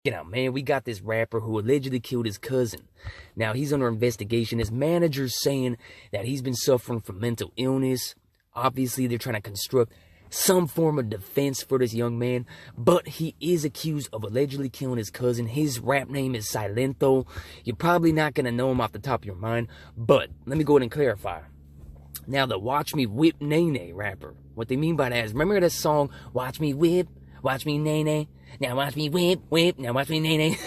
Man, we got this rapper who allegedly killed his cousin. Now, he's under investigation. His manager's saying that he's been suffering from mental illness. Obviously, they're trying to construct some form of defense for this young man, but he is accused of allegedly killing his cousin. His rap name is Silento. You're probably not going to know him off the top of your mind, but let me go ahead and clarify. Now, the Watch Me Whip Nene rapper, what they mean by that is, remember that song, Watch Me Whip, Watch Me Nene? Now watch me whip, whip, now watch me Nene.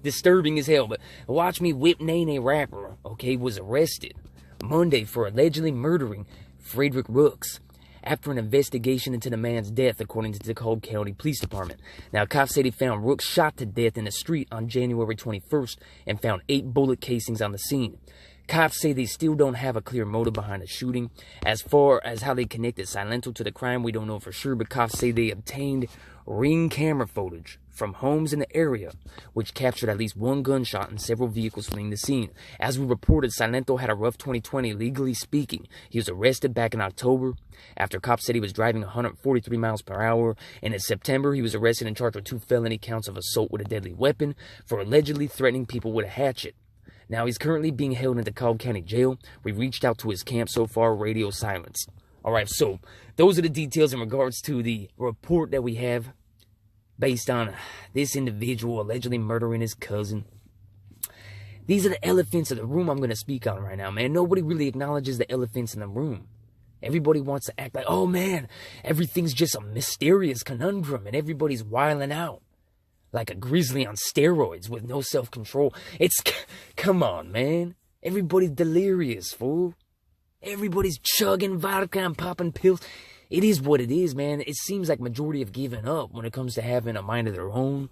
Disturbing as hell, but Watch Me Whip Nene rapper, okay, was arrested Monday for allegedly murdering Frederick Rooks after an investigation into the man's death, according to the Cobb County Police Department. Now, cops say they found Rooks shot to death in the street on January 21st and found 8 bullet casings on the scene. Cops say they still don't have a clear motive behind the shooting. As far as how they connected Silento to the crime, we don't know for sure, but cops say they obtained ring camera footage from homes in the area, which captured at least 1 gunshot and several vehicles fleeing the scene. As we reported, Silento had a rough 2020, legally speaking. He was arrested back in October after cops said he was driving 143 miles per hour, and in September, he was arrested and charged with 2 felony counts of assault with a deadly weapon for allegedly threatening people with a hatchet. Now, he's currently being held in the Cobb County Jail. We reached out to his camp so far, radio silence. All right, so those are the details in regards to the report that we have based on this individual allegedly murdering his cousin. These are the elephants in the room I'm going to speak on right now, man. Nobody really acknowledges the elephants in the room. Everybody wants to act like, oh, man, everything's just a mysterious conundrum and everybody's wilding out like a grizzly on steroids with no self-control. Come on, man. Everybody's delirious, fool. Everybody's chugging vodka and popping pills. It is what it is, man. It seems like majority have given up when it comes to having a mind of their own,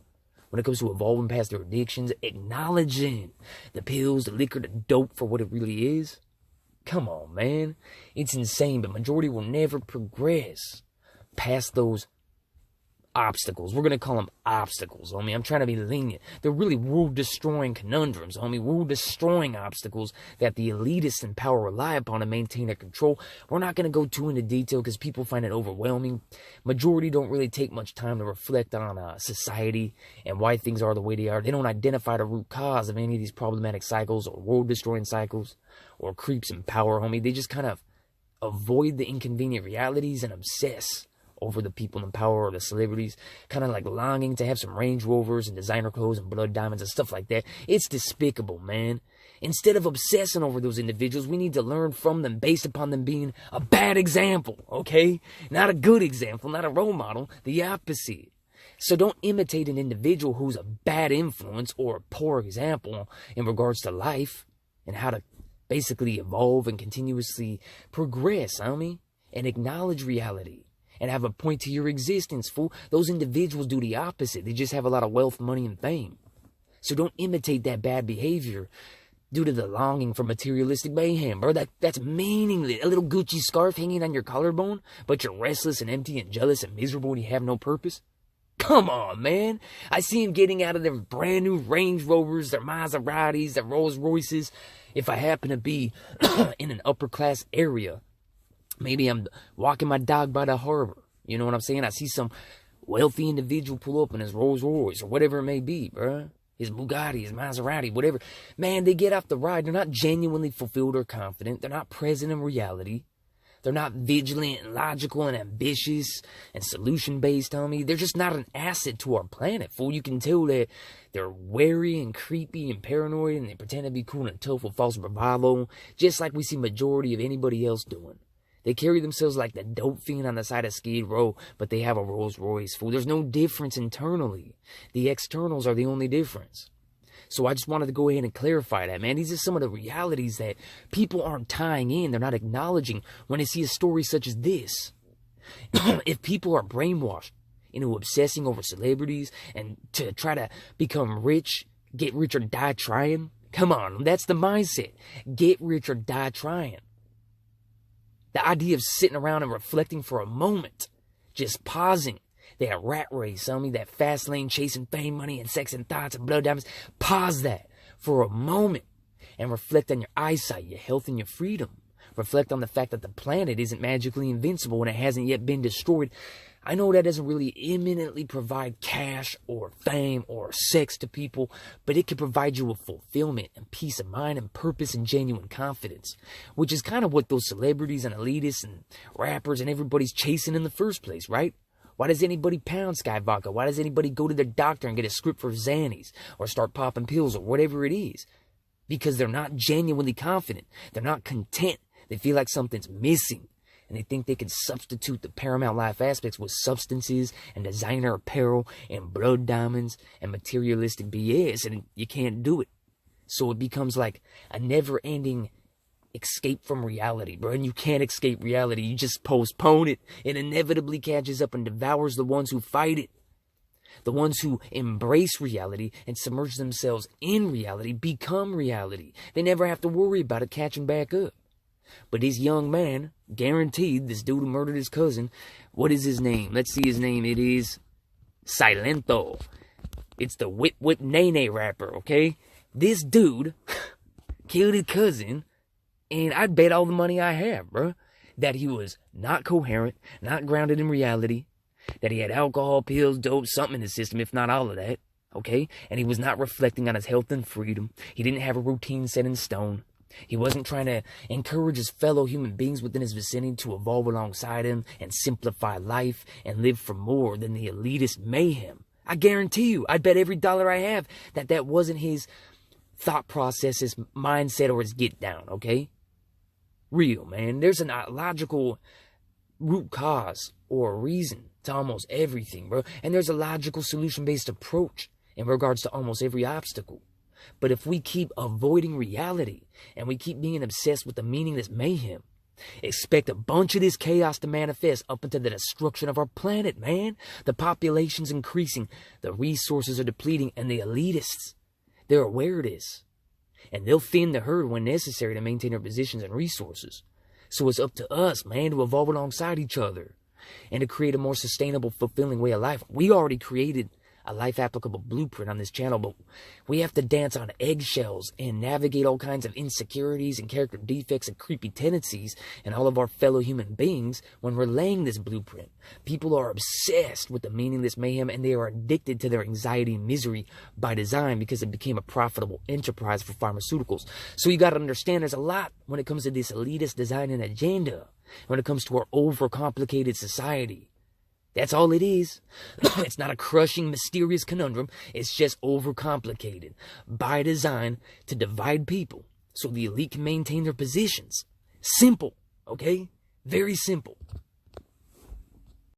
when it comes to evolving past their addictions, acknowledging the pills, the liquor, the dope for what it really is. Come on, man. It's insane, but majority will never progress past those obstacles. We're going to call them obstacles, homie. I'm trying to be lenient. They're really world-destroying conundrums, homie. World-destroying obstacles that the elitists in power rely upon to maintain their control. We're not going to go too into detail because people find it overwhelming. Majority don't really take much time to reflect on society and why things are the way they are. They don't identify the root cause of any of these problematic cycles or world-destroying cycles or creeps in power, homie. They just kind of avoid the inconvenient realities and obsess over the people in power or the celebrities, kind of like longing to have some Range Rovers and designer clothes and blood diamonds and stuff like that. It's despicable, man. Instead of obsessing over those individuals, we need to learn from them based upon them being a bad example, okay? Not a good example, not a role model, the opposite. So don't imitate an individual who's a bad influence or a poor example in regards to life and how to basically evolve and continuously progress, homie, and acknowledge reality and have a point to your existence, fool. Those individuals do the opposite. They just have a lot of wealth, money, and fame. So don't imitate that bad behavior due to the longing for materialistic mayhem, bro. That's meaningless. A little Gucci scarf hanging on your collarbone, but you're restless and empty and jealous and miserable and you have no purpose. Come on, man. I see him getting out of their brand new Range Rovers, their Maseratis, their Rolls Royces. If I happen to be in an upper class area, maybe I'm walking my dog by the harbor. You know what I'm saying? I see some wealthy individual pull up in his Rolls Royce or whatever it may be, bruh. His Bugatti, his Maserati, whatever. Man, they get off the ride. They're not genuinely fulfilled or confident. They're not present in reality. They're not vigilant and logical and ambitious and solution-based, homie. They're just not an asset to our planet, fool. You can tell that they're wary and creepy and paranoid and they pretend to be cool and tough with false bravado, just like we see majority of anybody else doing. They carry themselves like the dope fiend on the side of Skid Row, but they have a Rolls Royce, fool. There's no difference internally. The externals are the only difference. So I just wanted to go ahead and clarify that, man. These are some of the realities that people aren't tying in. They're not acknowledging when they see a story such as this. If people are brainwashed into obsessing over celebrities and to try to become rich, get rich or die trying, come on, that's the mindset. Get rich or die trying. The idea of sitting around and reflecting for a moment, just pausing that rat race, homie, that fast lane chasing fame, money, and sex and thoughts and blood diamonds. Pause that for a moment and reflect on your eyesight, your health, and your freedom. Reflect on the fact that the planet isn't magically invincible and it hasn't yet been destroyed. I know that doesn't really imminently provide cash or fame or sex to people, but it can provide you with fulfillment and peace of mind and purpose and genuine confidence, which is kind of what those celebrities and elitists and rappers and everybody's chasing in the first place, right? Why does anybody pound Sky Vodka? Why does anybody go to their doctor and get a script for Xannies or start popping pills or whatever it is? Because they're not genuinely confident. They're not content. They feel like something's missing. And they think they can substitute the paramount life aspects with substances and designer apparel and blood diamonds and materialistic BS, and you can't do it. So it becomes like a never-ending escape from reality, bro. And you can't escape reality. You just postpone it. It inevitably catches up and devours the ones who fight it. The ones who embrace reality and submerge themselves in reality become reality. They never have to worry about it catching back up. But this young man, guaranteed, this dude who murdered his cousin, what is his name? Let's see his name. It is Silento. It's the Whip Whip Nay Nay rapper, okay? This dude killed his cousin, and I'd bet all the money I have, bro, that he was not coherent, not grounded in reality, that he had alcohol, pills, dope, something in his system, if not all of that, okay? And he was not reflecting on his health and freedom. He didn't have a routine set in stone. He wasn't trying to encourage his fellow human beings within his vicinity to evolve alongside him and simplify life and live for more than the elitist mayhem. I guarantee you, I'd bet every dollar I have that that wasn't his thought process, his mindset, or his get down, okay? Real, man. There's a logical root cause or reason to almost everything, bro. And there's a logical solution-based approach in regards to almost every obstacle. But if we keep avoiding reality and we keep being obsessed with the meaningless mayhem, expect a bunch of this chaos to manifest up into the destruction of our planet, man. The population's increasing, the resources are depleting, and the elitists, they're aware of this. And they'll thin the herd when necessary to maintain their positions and resources. So it's up to us, man, to evolve alongside each other and to create a more sustainable, fulfilling way of life. We already created a life-applicable blueprint on this channel, but we have to dance on eggshells and navigate all kinds of insecurities and character defects and creepy tendencies in all of our fellow human beings when we're laying this blueprint. People are obsessed with the meaningless mayhem, and they are addicted to their anxiety and misery by design because it became a profitable enterprise for pharmaceuticals. So you got to understand there's a lot when it comes to this elitist design and agenda, when it comes to our overcomplicated society. That's all it is. It's not a crushing, mysterious conundrum. It's just overcomplicated by design to divide people so the elite can maintain their positions. Simple, okay? Very simple.